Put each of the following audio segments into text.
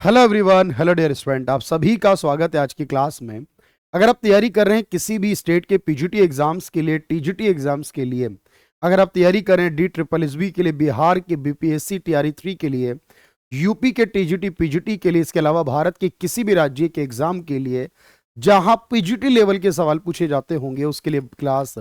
Hello everyone, hello dear student, आप सभी का स्वागत है आज की क्लास में। अगर आप तैयारी कर रहे हैं किसी भी स्टेट के पीजीटी एग्जाम्स के लिए, टीजीटी एग्जाम्स के लिए, अगर आप तैयारी कर रहे हैं डी ट्रिपल एस बी के लिए, बिहार के बीपीएससी टीआरई 3 के लिए, यूपी के टीजीटी पीजीटी के लिए, इसके अलावा भारत के किसी भी राज्य के एग्जाम के लिए जहां पीजीटी लेवल के सवाल पूछे जाते होंगे, उसके लिए क्लास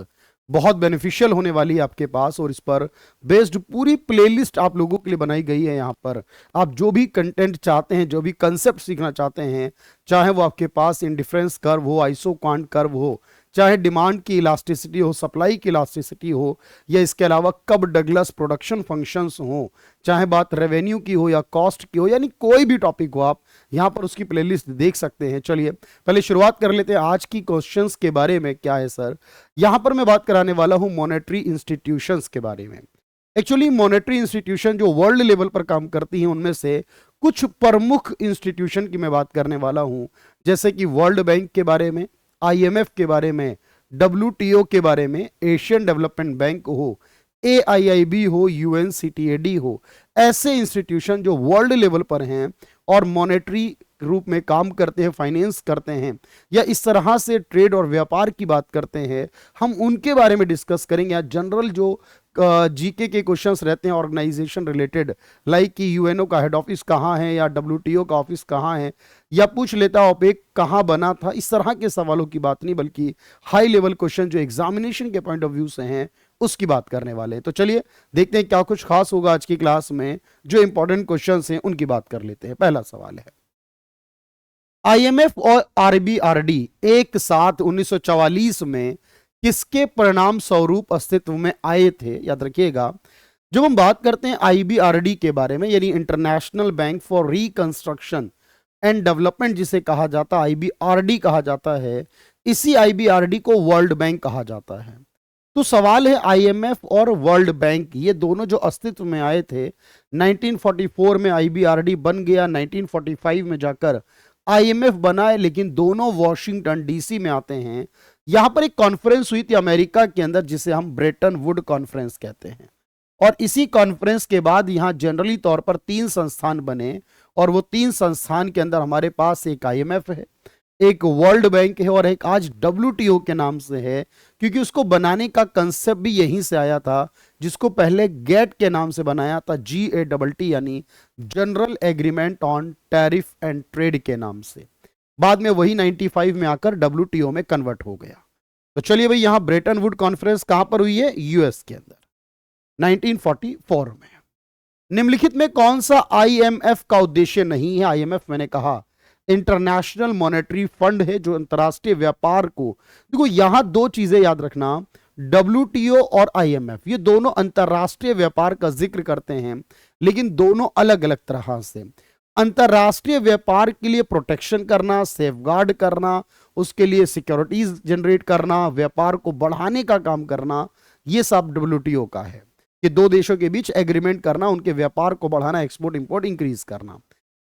बहुत बेनिफिशियल होने वाली है आपके पास। और इस पर बेस्ड पूरी प्लेलिस्ट आप लोगों के लिए बनाई गई है। यहाँ पर आप जो भी कंटेंट चाहते हैं, जो भी कंसेप्ट सीखना चाहते हैं, चाहे वो आपके पास इंडिफरेंस कर्व हो, आइसो क्वांट कर्व हो, चाहे डिमांड की इलास्टिसिटी हो, सप्लाई की इलास्टिसिटी हो, या इसके अलावा कब डगलस प्रोडक्शन फंक्शंस हो, चाहे बात रेवेन्यू की हो या कॉस्ट की हो, यानी कोई भी टॉपिक हो, आप यहाँ पर उसकी प्लेलिस्ट देख सकते हैं। चलिए पहले शुरुआत कर लेते हैं आज की क्वेश्चंस के बारे में। क्या है सर, यहां पर मैं बात कराने वाला हूं मॉनेटरी इंस्टीट्यूशंस के बारे में। एक्चुअली मॉनेटरी इंस्टीट्यूशन जो वर्ल्ड लेवल पर काम करती हैं, उनमें से कुछ प्रमुख इंस्टीट्यूशन की मैं बात करने वाला हूं, जैसे कि वर्ल्ड बैंक के बारे में, आईएमएफ के बारे में, डब्ल्यूटीओ के बारे में, एशियन डेवलपमेंट बैंक हो, एआईआईबी हो, यूएनसीटीएडी हो। ऐसे इंस्टीट्यूशन जो वर्ल्ड लेवल पर हैं और मॉनेटरी रूप में काम करते हैं, फाइनेंस करते हैं, या इस तरह से ट्रेड और व्यापार की बात करते हैं, हम उनके बारे में डिस्कस करेंगे। या जनरल जो जीके के क्वेश्चंस रहते हैं ऑर्गेनाइजेशन रिलेटेड, लाइक कि यूएनओ का हेड ऑफिस कहाँ है, या डब्ल्यूटीओ का ऑफिस कहाँ है, या पूछ लेता ओपेक कहाँ बना था, इस तरह के सवालों की बात नहीं, बल्कि हाई लेवल क्वेश्चन जो एग्जामिनेशन के पॉइंट ऑफ व्यू से हैं, उसकी बात करने वाले हैं। तो चलिए देखते हैं क्या कुछ खास होगा आज की क्लास में। जो इंपॉर्टेंट क्वेश्चंस हैं उनकी बात कर लेते हैं। पहला सवाल है, आईएमएफ और आरबीआरडी एक साथ 1944 में किसके परिणाम स्वरूप अस्तित्व में आए थे? याद रखिएगा, जब हम बात करते हैं आईबीआरडी के बारे में, यानी international bank for reconstruction and development जिसे कहा जाता है, आईबीआरडी कहा जाता है, इसी आईबीआरडी को वर्ल्ड बैंक कहा जाता है। तो सवाल है, आईएमएफ और वर्ल्ड बैंक ये दोनों जो अस्तित्व में आए थे, 1944 में आईबीआरडी बन गया, 1945 में जाकर आईएमएफ बना है, लेकिन दोनों वॉशिंगटन डीसी में आते हैं। यहां पर एक कॉन्फ्रेंस हुई थी अमेरिका के अंदर, जिसे हम ब्रेटन वुड कॉन्फ्रेंस कहते हैं। और इसी कॉन्फ्रेंस के बाद यहां जनरली तौर पर 3 संस्थान बने, और वो 3 संस्थान के अंदर हमारे पास एक आईएमएफ है, एक वर्ल्ड बैंक है, और एक आज डब्ल्यूटीओ के नाम से है, क्योंकि उसको बनाने का कंसेप्ट भी यहीं से आया था, जिसको पहले गेट के नाम से बनाया था, GATT, यानी general agreement on tariff and trade के नाम से। बाद में वही 95 में आकर डब्ल्यूटीओ में कन्वर्ट हो गया। तो चलिए भाई, यहां ब्रेटन वुड कॉन्फ्रेंस कहां पर हुई है? यूएस के अंदर 1944 में। निम्नलिखित में कौन सा आईएमएफ का उद्देश्य नहीं है? आईएमएफ मैंने कहा इंटरनेशनल मॉनेटरी फंड है, जो अंतरराष्ट्रीय व्यापार को, देखो यहां 2 चीजें याद रखना, डब्ल्यूटीओ और आईएमएफ ये दोनों अंतरराष्ट्रीय व्यापार का जिक्र करते हैं, लेकिन दोनों अलग अलग तरह से। अंतरराष्ट्रीय व्यापार के लिए प्रोटेक्शन करना, सेफगार्ड करना, उसके लिए सिक्योरिटीज जनरेट करना, व्यापार को बढ़ाने का काम करना, ये सब डब्ल्यूटीओ का है, कि 2 देशों के बीच एग्रीमेंट करना, उनके व्यापार को बढ़ाना, एक्सपोर्ट इंपोर्ट इंक्रीज करना।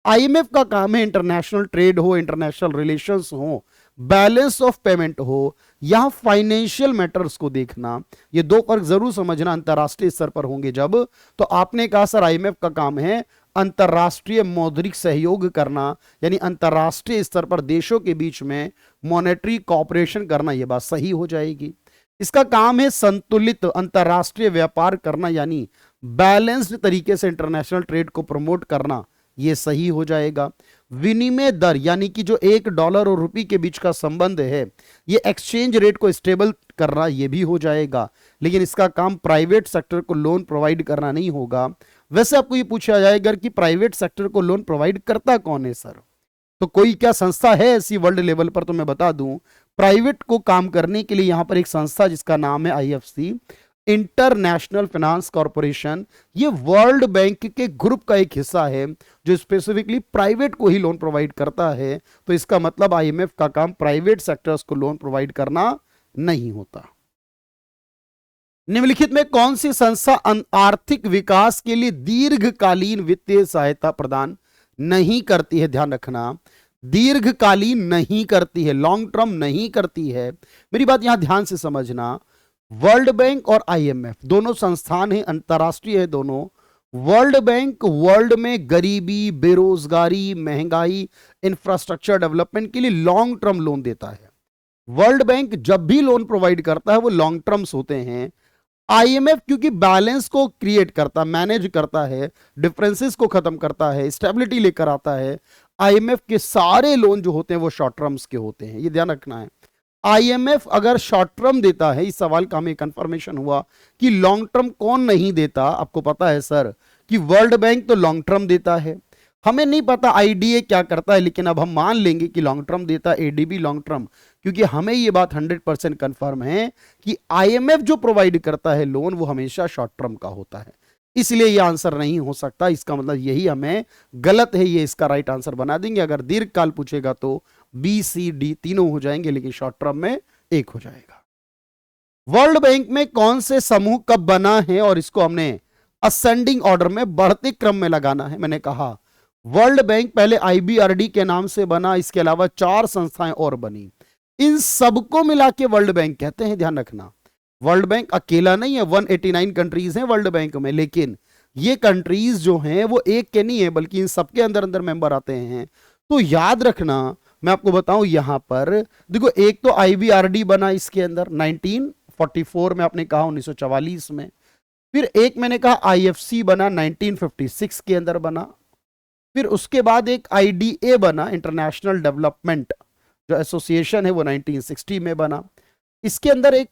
आईएमएफ का काम है इंटरनेशनल ट्रेड हो, इंटरनेशनल रिलेशंस हो, बैलेंस ऑफ पेमेंट हो, यहां फाइनेंशियल मैटर्स को देखना। ये 2 फर्क जरूर समझना अंतरराष्ट्रीय स्तर पर होंगे जब। तो आपने कहा सर आईएमएफ का काम है अंतरराष्ट्रीय मौद्रिक सहयोग करना, यानी अंतरराष्ट्रीय स्तर पर देशों के बीच में मॉनेटरी कॉपरेशन करना, यह बात सही हो जाएगी। इसका काम है संतुलित अंतरराष्ट्रीय व्यापार करना, यानी बैलेंस्ड तरीके से इंटरनेशनल ट्रेड को प्रमोट करना, ये सही हो जाएगा। विनिमय दर, यानी कि जो $1 और रुपये के बीच का संबंध है, ये एक्सचेंज रेट को स्टेबल करना, ये भी हो जाएगा। लेकिन इसका काम प्राइवेट सेक्टर को लोन प्रोवाइड करना नहीं होगा। वैसे आपको ये पूछा जाएगा कि प्राइवेट सेक्टर को लोन प्रोवाइड करता कौन है सर? तो कोई क्या संस्था है ऐसी वर्ल्ड लेवल पर? तो मैं बता दूं, प्राइवेट को काम करने के लिए यहां पर एक संस्था जिसका नाम है आईएफसी, इंटरनेशनल फाइनेंस कॉर्पोरेशन, ये वर्ल्ड बैंक के ग्रुप का एक हिस्सा है, जो स्पेसिफिकली प्राइवेट को ही लोन प्रोवाइड करता है। तो इसका मतलब आईएमएफ का काम प्राइवेट सेक्टर्स को लोन प्रोवाइड करना नहीं होता। निम्नलिखित में कौन सी संस्था आर्थिक विकास के लिए दीर्घकालीन वित्तीय सहायता प्रदान नहीं करती है? ध्यान रखना, दीर्घकालीन नहीं करती है, लॉन्ग टर्म नहीं करती है। मेरी बात यहां ध्यान से समझना, वर्ल्ड बैंक और आईएमएफ दोनों संस्थान हैं, अंतरराष्ट्रीय है दोनों, वर्ल्ड बैंक वर्ल्ड में गरीबी, बेरोजगारी, महंगाई, इंफ्रास्ट्रक्चर डेवलपमेंट के लिए लॉन्ग टर्म लोन देता है। वर्ल्ड बैंक जब भी लोन प्रोवाइड करता है वो लॉन्ग टर्म्स होते हैं। आईएमएफ क्योंकि बैलेंस को क्रिएट करता, मैनेज करता है, डिफरेंसेस को खत्म करता है, स्टेबिलिटी लेकर आता है, आईएमएफ के सारे लोन जो होते हैं वो शॉर्ट टर्म्स के होते हैं, ये ध्यान रखना है। आईएमएफ अगर शॉर्ट टर्म देता है, इस सवाल का हमें कंफर्मेशन हुआ कि लॉन्ग टर्म कौन नहीं देता। आपको पता है सर कि वर्ल्ड बैंक तो लॉन्ग टर्म देता है, हमें नहीं पता आईडीए क्या करता है, लेकिन अब हम मान लेंगे कि लॉन्ग टर्म देता है, एडीबी लॉन्ग टर्म, क्योंकि हमें यह बात 100% कंफर्म है कि आईएमएफ जो प्रोवाइड करता है लोन वो हमेशा शॉर्ट टर्म का होता है, इसलिए यह आंसर नहीं हो सकता। इसका मतलब यही हमें गलत है, ये इसका राइट आंसर बना देंगे। अगर दीर्घकाल पूछेगा तो बी सी डी तीनों हो जाएंगे, लेकिन शॉर्ट टर्म में एक हो जाएगा। वर्ल्ड बैंक में कौन से समूह कब बना है, और इसको हमने असेंडिंग ऑर्डर में बढ़ते क्रम में लगाना है। मैंने कहा वर्ल्ड बैंक पहले आईबीआरडी के नाम से बना, इसके अलावा 4 संस्थाएं और बनी, इन सबको मिला के वर्ल्ड बैंक कहते हैं। ध्यान रखना, वर्ल्ड बैंक अकेला नहीं है, 189 कंट्रीज हैं वर्ल्ड बैंक में, लेकिन ये कंट्रीज जो हैं वो एक के नहीं है, बल्कि इन सबके अंदर अंदर मेंबर आते हैं। तो याद रखना, मैं आपको बताऊं यहां पर देखो, एक तो आईबीआरडी बना इसके अंदर 1944 में, आपने कहा 1944 में, फिर एक मैंने कहा आईएफसी बना 1956 के अंदर बना, फिर उसके बाद एक आईडीए बना, इंटरनेशनल डेवलपमेंट जो एसोसिएशन है वो 1960 में बना। इसके अंदर एक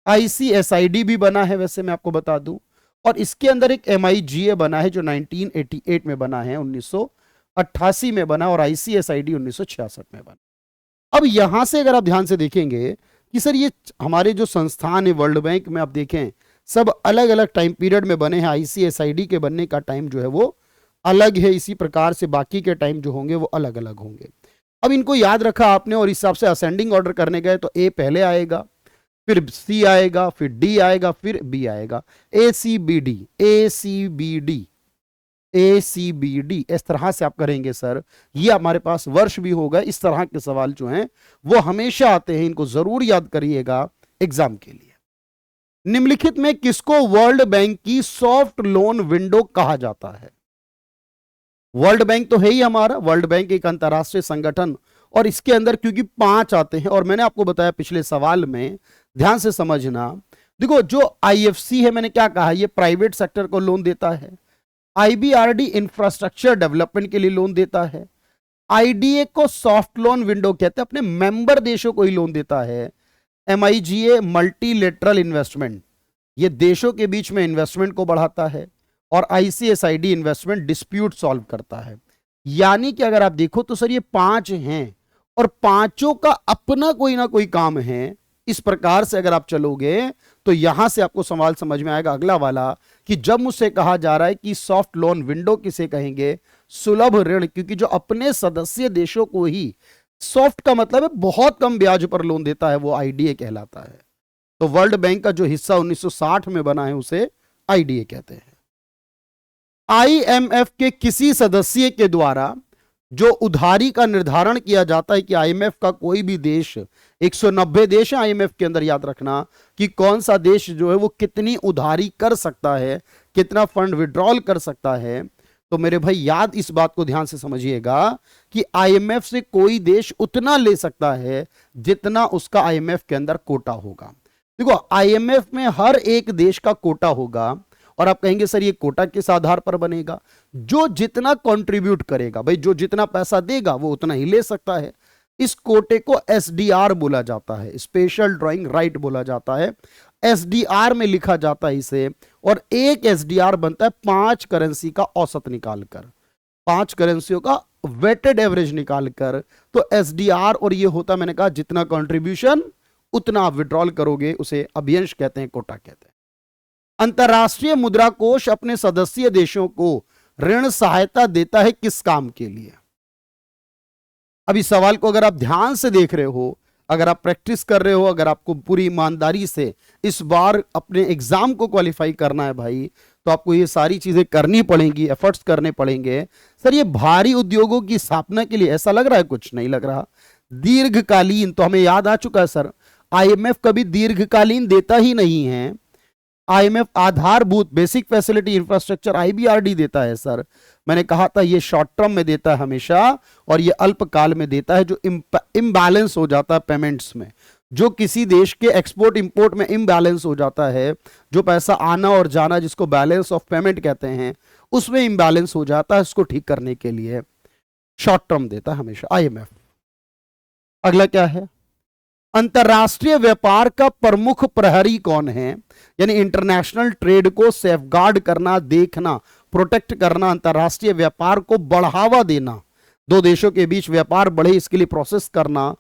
आईसीएसआईडी भी बना है, वैसे मैं आपको बता दूं, और इसके अंदर एक एमआईजीए बना है जो 1988 में बना है, 1988 में बना, और आईसीएसआईडी 1966 में बना। अब यहां से अगर आप ध्यान से देखेंगे कि सर ये हमारे जो संस्थान है वर्ल्ड बैंक में, आप देखें सब अलग अलग टाइम पीरियड में बने हैं, आईसीएसआईडी के बनने का टाइम जो है वो अलग है, इसी प्रकार से बाकी के टाइम जो होंगे वो अलग अलग होंगे। अब इनको याद रखा आपने और इस हिसाब से असेंडिंग ऑर्डर करने गए तो ए पहले आएगा, फिर सी आएगा, फिर डी आएगा, फिर बी आएगा, ए सी बी डी, ए सी बी डी, ए सी बी डी, इस तरह से आप करेंगे सर। ये हमारे पास वर्ष भी होगा। इस तरह के सवाल जो हैं वो हमेशा आते हैं, इनको जरूर याद करिएगा एग्जाम के लिए। निम्नलिखित में किसको वर्ल्ड बैंक की सॉफ्ट लोन विंडो कहा जाता है? वर्ल्ड बैंक तो है ही हमारा, वर्ल्ड बैंक एक अंतरराष्ट्रीय संगठन, और इसके अंदर क्योंकि 5 आते हैं, और मैंने आपको बताया पिछले सवाल में, ध्यान से समझना, देखो जो आईएफसी है, मैंने क्या कहा, ये प्राइवेट सेक्टर को लोन देता है, आईबीआरडी इंफ्रास्ट्रक्चर डेवलपमेंट के लिए लोन देता है, आईडीए को सॉफ्ट लोन विंडो कहते हैं, अपने मेंबर देशों को ही लोन देता है, एमआईजीए मल्टीलेटरल इन्वेस्टमेंट, ये देशों के बीच में इन्वेस्टमेंट को बढ़ाता है, और आईसीएसआईडी इन्वेस्टमेंट डिस्प्यूट सॉल्व करता है। यानी कि अगर आप देखो तो सर ये 5 हैं, और पांचों का अपना कोई ना कोई काम है। इस प्रकार से अगर आप चलोगे तो यहां से आपको सवाल समझ में आएगा अगला वाला, कि जब मुझसे कहा जा रहा है कि सॉफ्ट लोन विंडो किसे कहेंगे, सुलभ ऋण, क्योंकि जो अपने सदस्य देशों को ही, सॉफ्ट का मतलब है बहुत कम ब्याज पर लोन देता है, वो आईडीए कहलाता है। तो वर्ल्ड बैंक का जो हिस्सा 1960 में बना है उसे आईडीए कहते हैं। आईएमएफ के किसी सदस्य के द्वारा जो उधारी का निर्धारण किया जाता है कि आईएमएफ का कोई भी देश, 190 देश है आईएमएफ के अंदर, याद रखना कि कौन सा देश जो है वो कितनी उधारी कर सकता है, कितना फंड विड्रॉल कर सकता है। तो मेरे भाई याद इस बात को ध्यान से समझिएगा कि आईएमएफ से कोई देश उतना ले सकता है जितना उसका आईएमएफ के अंदर कोटा होगा। देखो आईएमएफ में हर एक देश का कोटा होगा, और आप कहेंगे सर ये कोटा किस आधार पर बनेगा? जो जितना कंट्रीब्यूट करेगा, भाई जो जितना पैसा देगा वो उतना ही ले सकता है। इस कोटे को एसडीआर बोला जाता है, स्पेशल ड्राइंग राइट बोला जाता है, एसडीआर में लिखा जाता है इसे। और एक एसडीआर बनता है 5 करेंसी का औसत निकालकर, 5 करेंसियों का वेटेड एवरेज निकालकर, तो एसडीआर, और ये होता मैंने कहा जितना कंट्रीब्यूशन उतना आप विड्रॉल करोगे, उसे अभियंश कहते हैं, कोटा कहते हैं। अंतर्राष्ट्रीय मुद्रा कोष अपने सदस्य देशों को ऋण सहायता देता है किस काम के लिए? अब इस सवाल को अगर आप ध्यान से देख रहे हो, अगर आप प्रैक्टिस कर रहे हो, अगर आपको पूरी ईमानदारी से इस बार अपने एग्जाम को क्वालिफाई करना है भाई, तो आपको ये सारी चीजें करनी पड़ेंगी, एफर्ट्स करने पड़ेंगे। सर ये भारी उद्योगों की स्थापना के लिए, ऐसा लग रहा है? कुछ नहीं लग रहा। दीर्घकालीन तो हमें याद आ चुका है सर, आईएमएफ कभी दीर्घकालीन देता ही नहीं है। आईएमएफ आधारभूत बेसिक फैसिलिटी इंफ्रास्ट्रक्चर आईबीआरडी देता है सर। मैंने कहा था ये शॉर्ट टर्म में देता है हमेशा, और ये अल्पकाल में देता है जो इम्बैलेंस हो जाता है पेमेंट्स में, जो किसी देश के एक्सपोर्ट इंपोर्ट में इम्बैलेंस हो जाता है, जो पैसा आना और जाना जिसको बैलेंस ऑफ पेमेंट कहते हैं, उसमें इम्बैलेंस हो जाता है, उसको ठीक करने के लिए शॉर्ट टर्म देता है हमेशा आईएमएफ। अगला क्या है? अंतरराष्ट्रीय व्यापार का प्रमुख प्रहरी कौन है? यानी इंटरनेशनल ट्रेड को सेफगार्ड करना, देखना, प्रोटेक्ट करना, अंतरराष्ट्रीय व्यापार को बढ़ावा देना, दो देशों के बीच व्यापार बढ़े इसके लिए प्रोसेस करना,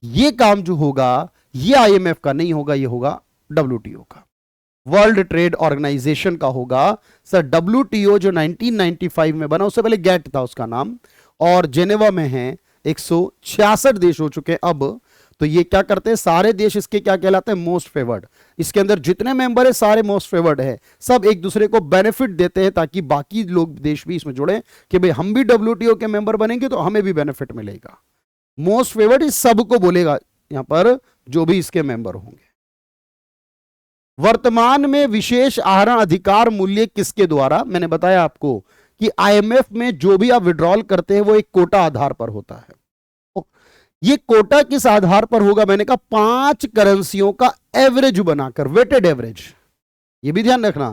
ये काम जो होगा ये आईएमएफ का नहीं होगा, ये होगा डब्ल्यूटीओ का, वर्ल्ड ट्रेड ऑर्गेनाइजेशन का होगा सर। डब्ल्यूटीओ जो 1995 में बना, उससे पहले गेट था उसका नाम, और जेनेवा में है, 166 देश हो चुके हैं अब। तो ये क्या करते हैं, सारे देश इसके क्या कहलाते हैं, मोस्ट फेवर्ड। इसके अंदर जितने मेंबर है सारे मोस्ट फेवर्ड है, सब एक दूसरे को बेनिफिट देते हैं ताकि बाकी लोग देश भी इसमें जुड़े कि भाई हम भी डब्ल्यूटीओ के मेंबर बनेंगे तो हमें भी बेनिफिट मिलेगा। मोस्ट फेवर्ड इस सबको बोलेगा यहां पर जो भी इसके मेंबर होंगे। वर्तमान में विशेष आहरण अधिकार मूल्य किसके द्वारा? मैंने बताया आपको कि आईएमएफ में जो भी आप विड्रॉल करते हैं वो एक कोटा आधार पर होता है। ये कोटा किस आधार पर होगा? मैंने कहा 5 करेंसियों का एवरेज बनाकर, वेटेड एवरेज। ये भी ध्यान रखना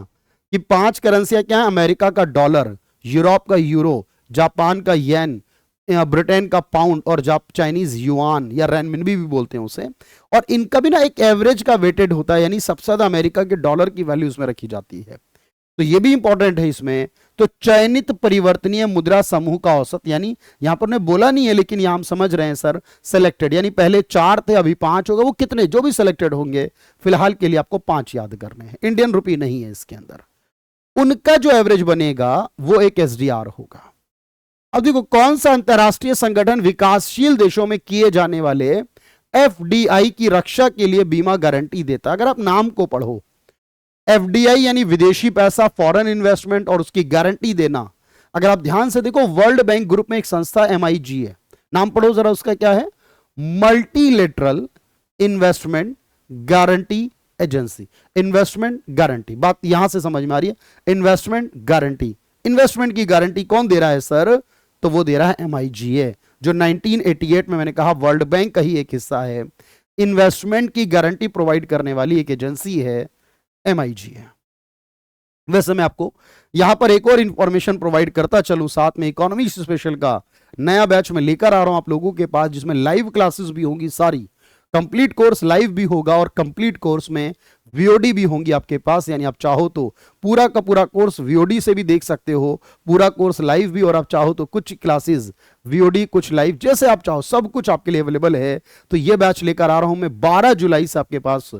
कि 5 करेंसियां क्या है, अमेरिका का डॉलर, यूरोप का यूरो, जापान का येन, ब्रिटेन का पाउंड और चाइनीज युआन या रेनमिनबी भी बोलते हैं उसे, और इनका भी ना एक एवरेज का वेटेड होता है, यानी सबसे ज्यादा अमेरिका के डॉलर की वैल्यू उसमें रखी जाती है, तो ये भी इंपॉर्टेंट है इसमें। तो चयनित परिवर्तनीय मुद्रा समूह का औसत, यानी यहां पर ने बोला नहीं है लेकिन यहां हम समझ रहे हैं सर, सिलेक्टेड, यानी पहले 4 थे अभी 5 होगा, वो कितने जो भी सिलेक्टेड होंगे फिलहाल के लिए आपको 5 याद करने हैं, इंडियन रुपी नहीं है इसके अंदर, उनका जो एवरेज बनेगा वो एक एसडीआर होगा। अब देखो कौन सा अंतरराष्ट्रीय संगठन विकासशील देशों में किए जाने वाले एफडीआई की रक्षा के लिए बीमा गारंटी देता है? अगर आप नाम को पढ़ो, एफडीआई यानी विदेशी पैसा, फॉरेन इन्वेस्टमेंट, और उसकी गारंटी देना। अगर आप ध्यान से देखो वर्ल्ड बैंक ग्रुप में एक संस्था एमआईजी है, नाम पढ़ो जरा उसका क्या है, multilateral investment guarantee agency. Investment guarantee, बात यहां से समझ में आ रही है, इन्वेस्टमेंट गारंटी, इन्वेस्टमेंट की गारंटी कौन दे रहा है सर? तो वो दे रहा है एमआईजी है, जो 1988 में मैंने कहा वर्ल्ड बैंक का ही एक हिस्सा है। इन्वेस्टमेंट की गारंटी प्रोवाइड करने वाली एक एजेंसी है एमआईजी है। वैसे मैं आपको यहां पर एक और इंफॉर्मेशन प्रोवाइड करता चलूं, साथ में इकोनॉमी स्पेशल का नया बैच में लेकर आ रहा हूं आप लोगों के पास, जिसमें लाइव क्लासेस भी होंगी, सारी कंप्लीट कोर्स लाइव भी होगा और कंप्लीट कोर्स में वीओडी भी होंगी आपके पास, यानी आप चाहो तो पूरा का पूरा कोर्स वीओडी से भी देख सकते हो, पूरा कोर्स लाइव भी, और आप चाहो तो कुछ क्लासेस वीओडी कुछ लाइव, जैसे आप चाहो सब कुछ आपके लिए अवेलेबल है। तो ये बैच लेकर आ रहा हूं मैं, 12 जुलाई से आपके पास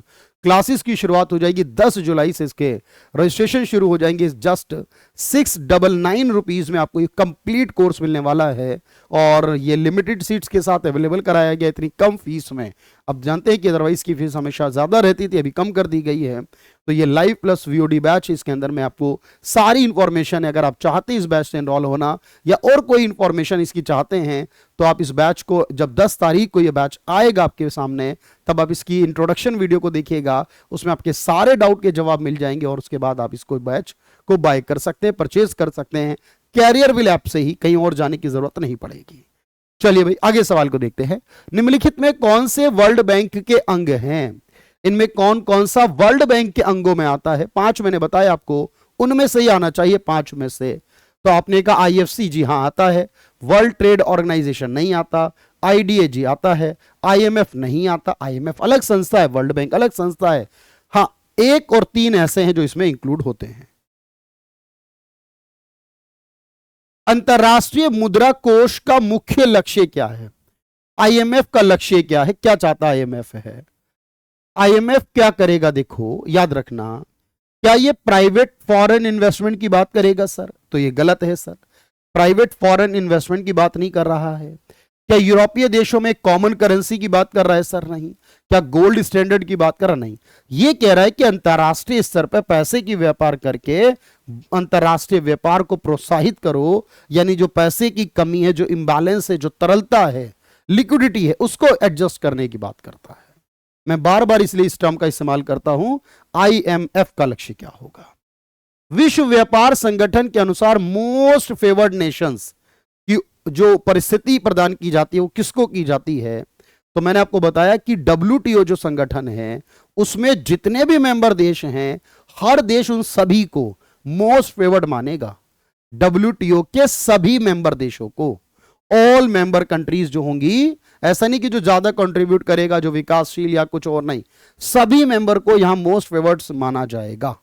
क्लासेस की शुरुआत हो जाएगी, 10 जुलाई से इसके रजिस्ट्रेशन शुरू हो जाएंगे। जस्ट 699 रुपीज में आपको ये कंप्लीट कोर्स मिलने वाला है, और ये लिमिटेड सीट्स के साथ अवेलेबल कराया गया इतनी कम फीस में। अब जानते हैं कि अदरवाइज की फीस हमेशा ज्यादा रहती थी, अभी कम कर दी गई है। तो ये लाइव प्लस वीओडी बैच, इसके अंदर में आपको सारी इंफॉर्मेशन है। अगर आप चाहते हैं इस बैच से एनरोल होना या और कोई इंफॉर्मेशन इसकी चाहते हैं, तो आप इस बैच को, जब 10 तारीख को ये बैच आएगा आपके सामने, तब आप इसकी इंट्रोडक्शन वीडियो को देखिएगा, उसमें आपके सारे डाउट के जवाब मिल जाएंगे, और उसके बाद आप इसको बैच को बाय कर सकते हैं, परचेज कर सकते हैं। कैरियर विल ऐप से ही, कहीं और जाने की जरूरत नहीं पड़ेगी। चलिए भाई आगे सवाल को देखते हैं। निम्नलिखित में कौन से वर्ल्ड बैंक के अंग हैं? इनमें कौन कौन सा वर्ल्ड बैंक के अंगों में आता है? 5 मैंने बताया आपको, उनमें से ही आना चाहिए 5 में से। तो आपने कहा आईएफसी, जी हां आता है। वर्ल्ड ट्रेड ऑर्गेनाइजेशन नहीं आता। आईडीए आता है। आईएमएफ नहीं आता, आईएमएफ अलग संस्था है, वर्ल्ड बैंक अलग संस्था है। हां 1 और 3 ऐसे हैं जो इसमें इंक्लूड होते हैं। अंतरराष्ट्रीय मुद्रा कोष का मुख्य लक्ष्य क्या है? आईएमएफ का लक्ष्य क्या है? क्या चाहता आईएमएफ है? आईएमएफ क्या करेगा? देखो याद रखना, क्या ये प्राइवेट फॉरेन इन्वेस्टमेंट की बात करेगा सर? तो ये गलत है सर, प्राइवेट फॉरेन इन्वेस्टमेंट की बात नहीं कर रहा है। क्या यूरोपीय देशों में कॉमन करेंसी की बात कर रहा है सर? नहीं। क्या गोल्ड स्टैंडर्ड की बात कर रहा? नहीं। ये कह रहा है कि अंतरराष्ट्रीय स्तर पर पैसे की व्यापार करके अंतरराष्ट्रीय व्यापार को प्रोत्साहित करो, यानी जो पैसे की कमी है, जो इंबैलेंस है, जो तरलता है, लिक्विडिटी है, उसको एडजस्ट करने की बात करता है। मैं बार बार इसलिए इस टर्म का इस्तेमाल करता हूं। आईएमएफ का लक्ष्य क्या होगा? विश्व व्यापार संगठन के अनुसार मोस्ट फेवर्ड नेशंस की जो परिस्थिति प्रदान की जाती है वो किसको की जाती है? तो मैंने आपको बताया कि डब्ल्यूटीओ जो संगठन है उसमें जितने भी मेंबर देश हैं, हर देश उन सभी को मोस्ट फेवर्ड मानेगा। डब्ल्यूटीओ के सभी मेंबर देशों को, ऑल मेंबर कंट्रीज जो होंगी, ऐसा नहीं कि जो ज्यादा कंट्रीब्यूट करेगा, जो विकासशील या कुछ और, नहीं, सभी मेंबर को यहां मोस्ट फेवर्ड माना जाएगा।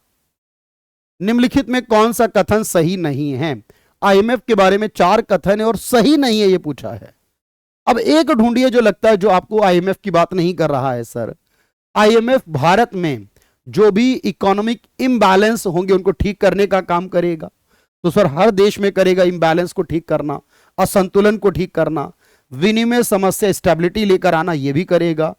निम्नलिखित में कौन सा कथन सही नहीं है? आईएमएफ के बारे में 4 कथन है और सही नहीं है ये पूछा है। अब एक ढूंढिए जो लगता है जो आपको आईएमएफ की बात नहीं कर रहा है। सर, आईएमएफ भारत में जो भी इकोनॉमिक इम्बैलेंस होंगे उनको ठीक करने का काम करेगा। तो सर हर देश में करेगा, इम्बैलेंस को ठीक करना, असंतुलन को ठीक करना, विनिमय समस्या स्टेबिलिटी लेकर आना, यह भी करेगा,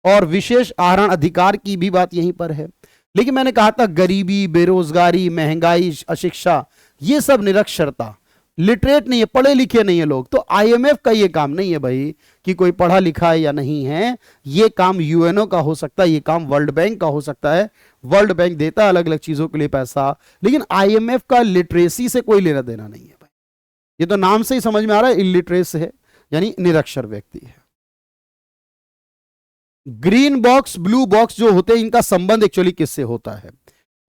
और विशेष आहरण अधिकार की भी बात यहीं पर है। लेकिन मैंने कहा था गरीबी, बेरोजगारी, महंगाई, अशिक्षा, ये सब निरक्षरता, लिटरेट नहीं है, पढ़े लिखे नहीं है लोग, तो आईएमएफ का ये काम नहीं है भाई कि कोई पढ़ा लिखा है या नहीं है। ये काम यूएनओ का हो सकता है, ये काम वर्ल्ड बैंक का हो सकता है। वर्ल्ड बैंक देता है अलग अलग चीजों के लिए पैसा, लेकिन आईएमएफ का लिटरेसी से कोई लेना देना नहीं है भाई। ये तो नाम से ही समझ में आ रहा है, इलिटरेस है, यानी निरक्षर व्यक्ति है। ग्रीन बॉक्स, ब्लू बॉक्स जो होते हैं, इनका संबंध एक्चुअली किससे होता है?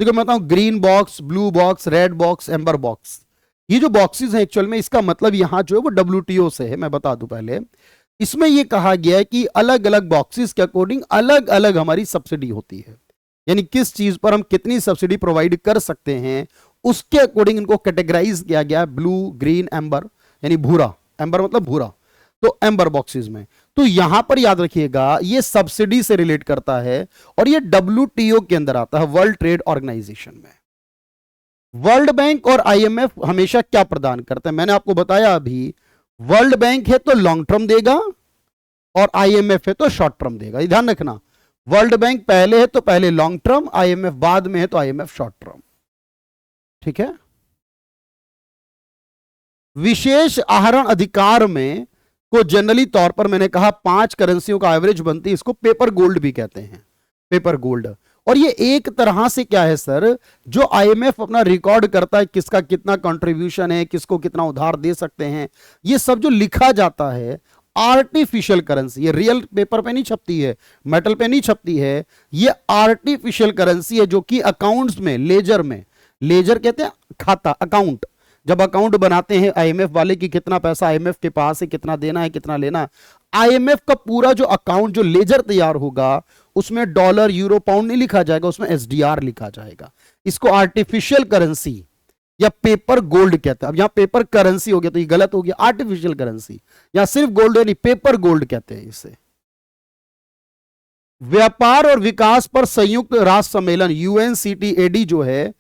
देखो मैं बताऊं, green box, blue box, red box, amber box, ये जो बॉक्सेस हैं एक्चुअल में इसका मतलब यहां जो है वो डब्ल्यूटीओ से है। मैं बता दूं पहले, इसमें यह कहा गया है कि अलग अलग बॉक्सेस के अकॉर्डिंग अलग अलग हमारी सब्सिडी होती है, यानी किस चीज पर हम कितनी सब्सिडी प्रोवाइड कर सकते हैं उसके अकॉर्डिंग इनको कैटेगराइज किया गया है, ब्लू, ग्रीन, एम्बर, यानी भूरा, एम्बर मतलब भूरा, तो एम्बर बॉक्सेस में। तो यहां पर याद रखिएगा ये सब्सिडी से रिलेट करता है और ये डब्ल्यूटीओ के अंदर आता है, वर्ल्ड ट्रेड ऑर्गेनाइजेशन में। वर्ल्ड बैंक और आईएमएफ हमेशा क्या प्रदान करते हैं? मैंने आपको बताया अभी, वर्ल्ड बैंक है तो लॉन्ग टर्म देगा और आईएमएफ है तो शॉर्ट टर्म देगा। ये ध्यान रखना, वर्ल्ड बैंक पहले है तो पहले लॉन्ग टर्म, आईएमएफ बाद में है तो आईएमएफ शॉर्ट टर्म। ठीक है। विशेष आहरण अधिकार में को जनरली तौर पर मैंने कहा 5 करेंसियों का एवरेज बनती है, इसको पेपर गोल्ड भी कहते हैं, पेपर गोल्ड। और ये एक तरह से क्या है सर, जो आईएमएफ अपना रिकॉर्ड करता है किसका कितना कंट्रीब्यूशन है, किसको कितना उधार दे सकते हैं, ये सब जो लिखा जाता है आर्टिफिशियल करेंसी, ये रियल पेपर पे नहीं छपती है, मेटल पे नहीं छपती है, ये आर्टिफिशियल करेंसी है जो कि अकाउंट्स में, लेजर में, लेजर कहते हैं खाता, अकाउंट, जब अकाउंट बनाते हैं आईएमएफ वाले की कितना पैसा आईएमएफ के पास है, कितना देना है, कितना लेना, आईएमएफ का पूरा जो अकाउंट, जो लेजर तैयार होगा उसमें डॉलर, यूरो, पाउंड नहीं लिखा जाएगा, उसमें एसडीआर लिखा जाएगा। इसको आर्टिफिशियल करेंसी या पेपर गोल्ड कहते हैं। अब यहां पेपर करेंसी हो गया तो ये गलत हो गया, आर्टिफिशियल करेंसी, या सिर्फ गोल्ड है नहीं, पेपर गोल्ड कहते हैं इसे। व्यापार और विकास पर संयुक्त राष्ट्र सम्मेलन यूएनसीटीएडी जो है,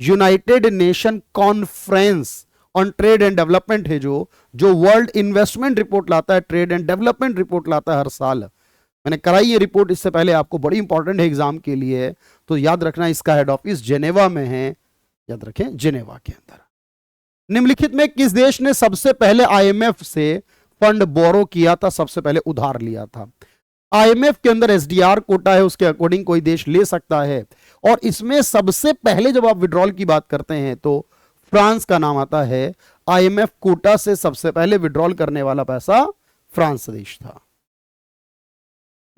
United nation conference on trade and development है, जो वर्ल्ड इन्वेस्टमेंट रिपोर्ट लाता है, ट्रेड एंड डेवलपमेंट रिपोर्ट लाता है हर साल। मैंने कराई ये रिपोर्ट इससे पहले आपको, बड़ी इंपॉर्टेंट है एग्जाम के लिए, तो याद रखना इसका हेड ऑफिस जेनेवा में है, याद रखें जेनेवा के अंदर। निम्नलिखित में किस देश ने सबसे पहले आईएमएफ से फंड बोरो किया था, सबसे पहले उधार लिया था? आईएमएफ के अंदर एसडीआर कोटा है, उसके अकॉर्डिंग कोई देश ले सकता है, और इसमें सबसे पहले जब आप विड्रॉल की बात करते हैं तो फ्रांस का नाम आता है। आईएमएफ कोटा से सबसे पहले विड्रॉल करने वाला पैसा फ्रांस देश था।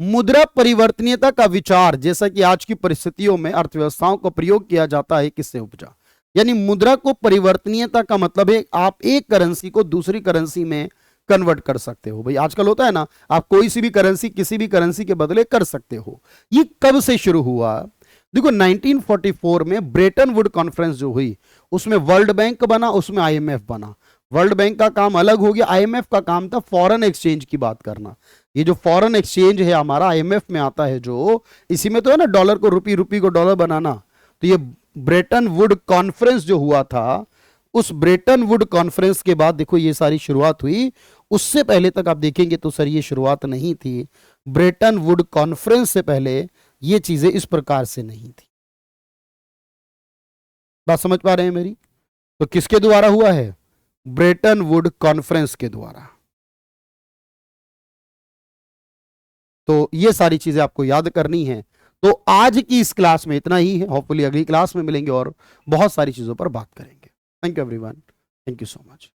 मुद्रा परिवर्तनीयता का विचार, जैसा कि आज की परिस्थितियों में अर्थव्यवस्थाओं को प्रयोग किया जाता है, किससे उपजा? यानी मुद्रा को परिवर्तनीयता का मतलब है आप एक करेंसी को दूसरी करेंसी में कन्वर्ट कर सकते हो। भाई आजकल होता है ना, आप कोई सी भी करेंसी किसी भी करेंसी के बदले कर सकते हो। ये कब से शुरू हुआ? देखो 1944 में ब्रेटन वुड कॉन्फ्रेंस जो हुई, उसमें वर्ल्ड बैंक बना, उसमें आईएमएफ बना। वर्ल्ड बैंक का काम अलग हो गया, आईएमएफ का काम था फॉरेन एक्सचेंज की बात करना। ये जो फॉरेन एक्सचेंज है हमारा आईएमएफ में आता है, जो इसी में तो है ना डॉलर को रुपी, रुपी को डॉलर बनाना। तो ये ब्रेटन वुड कॉन्फ्रेंस जो हुआ था, उस ब्रेटन वुड कॉन्फ्रेंस के बाद देखो ये सारी शुरुआत हुई। उससे पहले तक आप देखेंगे तो सर ये शुरुआत नहीं थी। ब्रेटन वुड कॉन्फ्रेंस से पहले ये चीजें इस प्रकार से नहीं थी। बात समझ पा रहे हैं मेरी? तो किसके द्वारा हुआ है? ब्रेटन वुड कॉन्फ्रेंस के द्वारा। तो ये सारी चीजें आपको याद करनी है। तो आज की इस क्लास में इतना ही है, होपफुली अगली क्लास में मिलेंगे और बहुत सारी चीजों पर बात करेंगे। Thank you everyone, thank you so much.